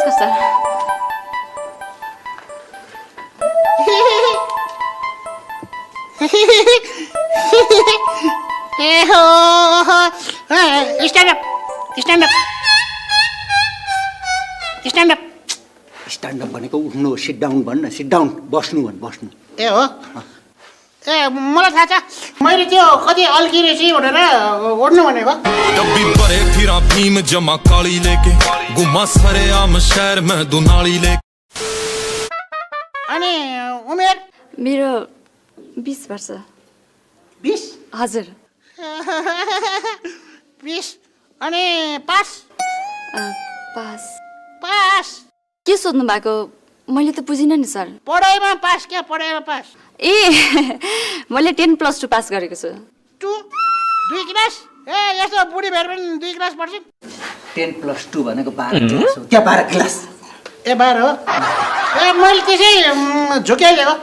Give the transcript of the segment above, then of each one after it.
नमस्कार सर। ए हो stand up stand up stand up stand up भनेको उठ्नु सिट डाउन भन्न सिट डाउन बस्नु भन् बस्नु ए हो ए मलाई थाहा छ मैले त्यो कति अल्की रहेछ भनेर ओड्नु भनेको डब्बी भरे फिरा भीम जमा काली लेके घुमा सरे आम शहर में दुनाली लेके। अनि उमेर मेरो 20 वर्ष। 20 हजुर। 20 अनि पास पास पास के सोध्नु भएको मैले त बुझिनँ नि सर। पढाइमा पास क्या पढाइमा पास ए मैले 10+2 पास गरेको छु। 2 क्लास ए यस्तो बुढी भएर पनि 2 क्लास पढ्छ। 10+2 भनेको 12 क्लास हो क्या 12 क्लास ए 12 हो ए मैले त्यसै झुक्याइदिएको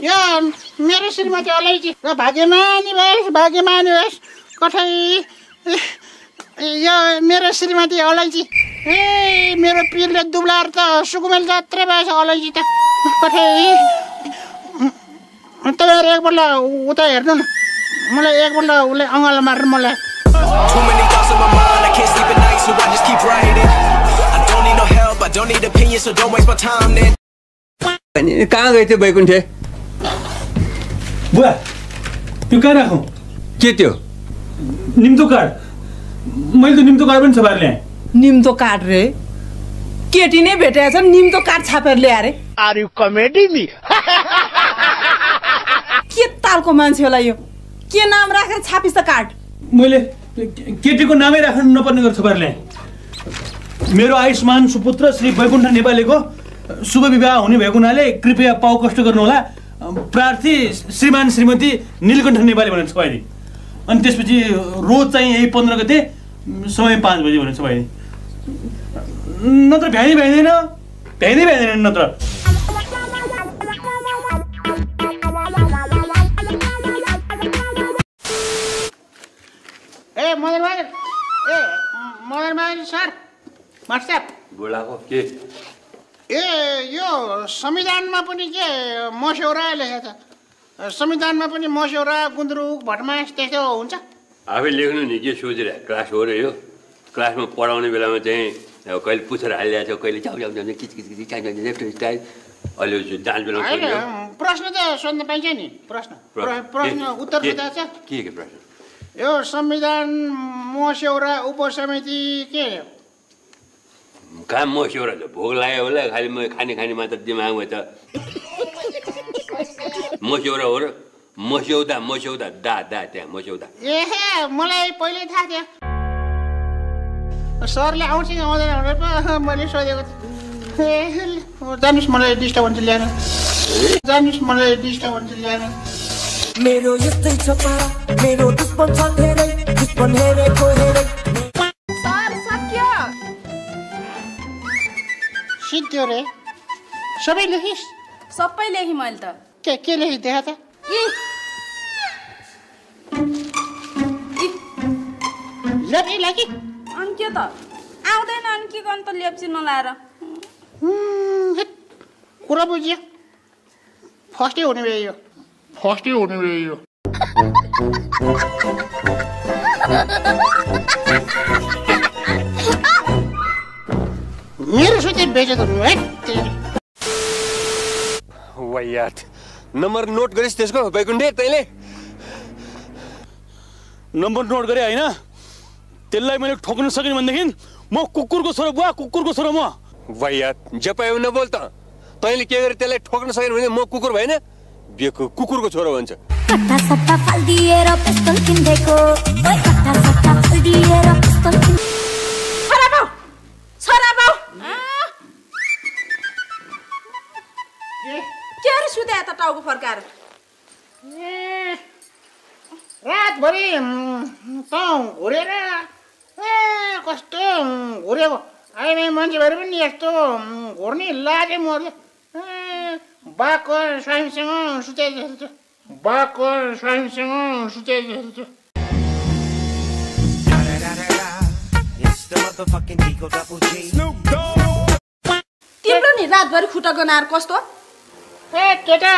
यो मेरो श्रीमती अलैची र भाग्यमानी भएस कठै यो मेरो श्रीमती अलैची ए मेरो पिरले दुब्लाएर त सुकुमेल जात्रै भएछ अलैची त कठै तपाईँहरू एकपल्ट उता हेर्नु न मलाई एकपल्ट उसले अँगालो मार्नु मलाई कहाँ गए थियो बैकुण्ठे? बुवा त्यो कहाँ राखौँ? के त्यो? निम्तो कार्ड। मैले त निम्तो कार्ड पनि छापेर ल्याएँ। निम्तो कार्ड रे केटी नै भेटेछ निम्तो कार्ड छापेर ल्याए रे। Are you comedy me? के तालको मान्छे होला यो? के नाम राखेर छापिस त कार्ड? मैले केटीको नामै राख्नु नपर्ने गरेर छापेर ल्याएँ। मेरो आयुष्मान सुपुत्र श्री बैकुण्ठ नेपालीको शुभ विवाह हुने भएको हुनाले कृपया पाउ कष्ट गर्नुहोला प्रार्थी श्रीमान श्रीमती नीलकण्ठ नेपाली भनेर छपाइदिए। अनि त्यसपछि रोज चाहिँ यही 15 गते समय 5 बजे भनेर छपाइदिए। नत्र भ्याइँदैन नत्र। ए मदन बहादुर सर व्हाट्सएप बुढाको के? ए यो संविधानमा पनि के मस्यौरा लेखेको छ। संविधानमा पनि मस्यौरा गुन्द्रुक भटमास त्यस्तो हुन्छ। आफै लेख्नु नि के सोचेर क्लास हो र यो क्लासमा पढाउने बेलामा चाहिँ कहिले पुछेर हालिरहेको छ कहिले चाउ किच लेफ्ट स्टाइल अहिले जाँच बेलामा प्रश्न त सोध्न पाइन्छ नि प्रश्न उत्तर दिँदा छ के प्रश्न? यो संविधान मस्यौरा उपसमिति के कहाँ मस्यौरा छ? भोग लाग्यो होला खालि म खाने मात्र दिमागमा त मस्यौरा हो र मस्यौदा दा त्यहाँ मस्यौदा। ए मलाई पहिल्यै थाहा थियो सरले आउँछ कि आउँदैन भनेर पो मैले सोधेको थिएँ। जानुहोस् मलाई डिस्टर्ब हुन्छ ल्याएन मेरो यस्तै छ पारा मेरो दुश्मन छ धेरै दुश्मन हेरेको हेरै सर सक्यो सिद्धो रे सबै लेखिस्? सबै लेखी मैले त। के लेखि देखा त? लेखि अनि के त आउँदैन अनि के गर्नु त लेप्ची नलाएर कुरा बुझ्यो फर्स्टै हुने भए यो मेरो सोचे बेचेत हुनु है वायात नम्बर नोट गरिस् त्यसको बैकुण्ठे तैँले? नम्बर नोट गरे होइन त्यसलाई मैले ठोक्न सकिनँ भनेदेखि म कुकुरको छोरो बुवा कुकुरको छोरो म। वायात जपायो नबोल त तैँले के गरे त्यसलाई ठोक्न सकेन भने म कुकुर भएन बेको कुकुरको छोरो भन्छ। कट्टा सट्टा फल दिएर पिस्तल किन्देको ओइ कट्टा सट्टा फल दिएर पिस्तल किन छोरा बाउ के रे सुते त टाउको फर्काएर ए रातभरि त घुरेर ए कस्तो घुरेको अहिले मान्छे भएर पनि यस्तो घुर्ने लाजे मर्यो बाघको स्वामीसँग सुते जस्तो बाको स्वामीसँग सुतेको छु। तिम्रो नि रातभरि खुट्टा गनाएर कस्तो? ए केटा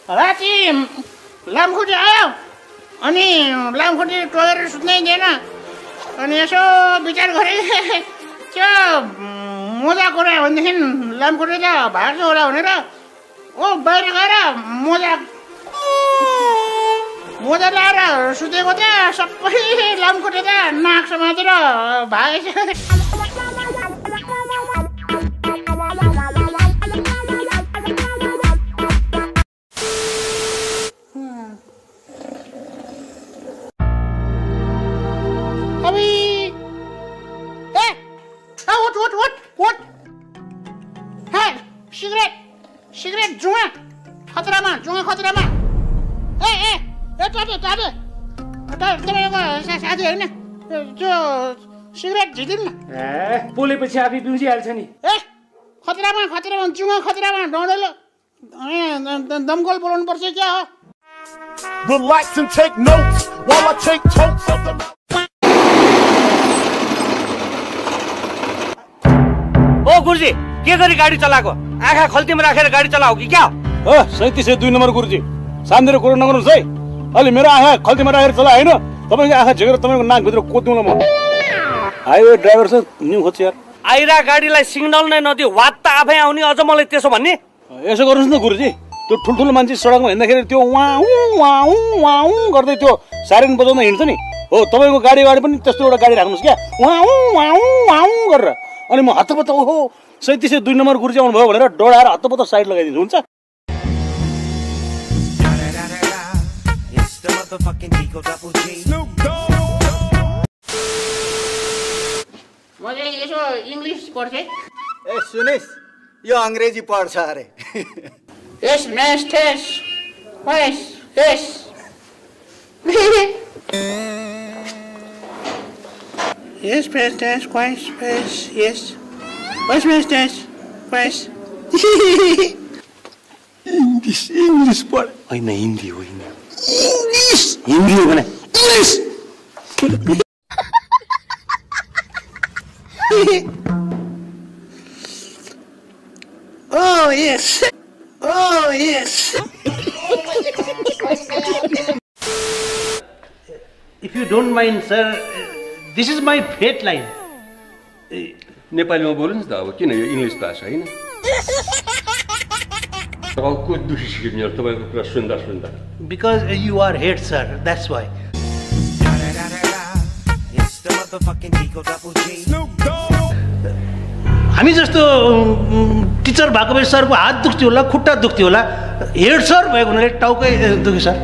राति लामखुट्टे आयो अनि लामखुट्टे टोकेर सुत्नै दिएन अनि यसो विचार गरेँ त्यो मोजा कुरा भनेदेखि लामखुट्टे त भाग्छ होला भनेर बाहिर गएर मोजा लाएर सुतेको त सबै लामखुट्टे त नाक समातेर भागेछ। सिगरेट जुवा खतरामा तपाईँको साथी होइन त्यो सिगरेट झिकिन् न। पोलेपछि आफै बिउजिहाल्छ नि। खतरामा जुवा खतरामा डढेलो दमकल बोलाउनु पर्छ क्या हो। Relax and take notes while I take totes of them. ओ गुरुजी के गरी गाडी चलाएको? आँखा खल्तीमा राखेर गाडी चलाऊ कि क्या? 3702 नम्बर गुरुजी सामने कुरो नगर्नुहोस् है। अलि मेरो आँखा खल्तीमा राखेर चला होइन तपाईँको आँखा झिकेर तपाईँको नाकभित्र कोद्दिउँला म। हाइवे ड्राइभर छ न्यु खोज्छ यार। आइरा गाडीलाई सिग्नल नै नदियो वात्त आफै आउने अझ मलाई त्यसो भन्ने? यसो गर्नुहोस् न गुरुजी त्यो ठुल्ठुलो मान्छे सडकमा हिँड्दाखेरि त्यो वाउ गर्दै त्यो साइरन बजाउँदा हिँड्छ नि हो तपाईँको गाडी अगाडि पनि त्यस्तो एउटा गाडी राख्नुहोस् क्या वाउ गरेर। अनि म हत्तपत्त ओहो 3702 नम्बर गुरुजी आउनुभयो भनेर डढाएर हत्तपत्त साइड लगाइदिन्छु हुन्छ। मैले यसो इङ्ग्लिस पढ्थेँ। ए सुनिस् यो अङ्ग्रेजी पढ्छ अरे। यस म्यास टेस वाइस यस यस प्रेस टेस वाइस प्रेस यस वाइस प्रेस टेस वाइस इङ्ग्लिस पढ होइन हिन्दी हो हिन्दी हो भने English Oh yes. Oh yes. If you don't mind sir, this is my fate line. नेपालीमा बोल्नुहोस् न त अब किन यो इङ्ग्लिस क्लास होइन? तपाईँको दुखी सिक्ने तपाईँको कुरा सुन्दा Because you are head sir, that's why. हामी जस्तो टिचर भएको भए सरको हात दुख्थ्यो होला खुट्टा दुख्थ्यो होला हेड सर भएको हुनाले टाउकै दुख्यो सर।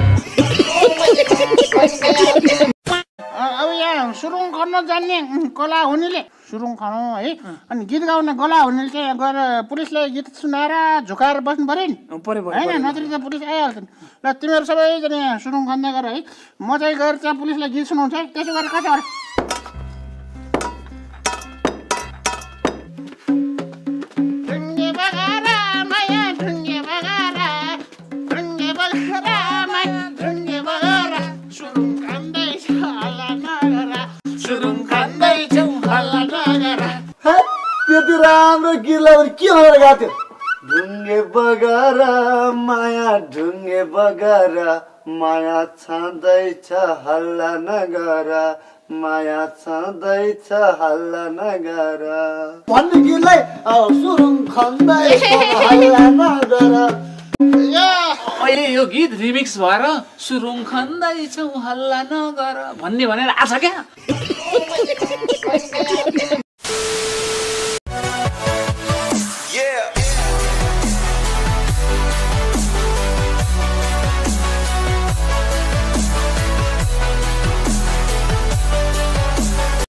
अब यहाँ सुरुङ खन्न जान्ने कला हुनेले सुरुङ खन्नु है अनि गीत गाउने कला हुनेले चाहिँ गएर पुलिसलाई गीत सुनाएर झुकाएर बस्नु पऱ्यो नि होइन नत्र त पुलिस आइहाल्छन्। ल तिमीहरू सबैजना सुरुङ खन्दै गर है म चाहिँ गएर त्यहाँ पुलिसलाई गीत सुनाउँछ है त्यसो गरेर कसो गरे त्यति राम्रो गीत लगाउने के भनेर गाएको थियो? ढुङ्गे बगरा माया ढुङ्गे बगरा माया छँदैछ हल्ला नगर माया छँदैछ हल्ला नगर भन्ने गीतलाई सुरुङ खन्दैछ हल्ला नगर। अहिले यो गीत रिमिक्स भएर सुरुङ खन्दैछौ हल्ला नगर भन्ने भनेर आछ क्या?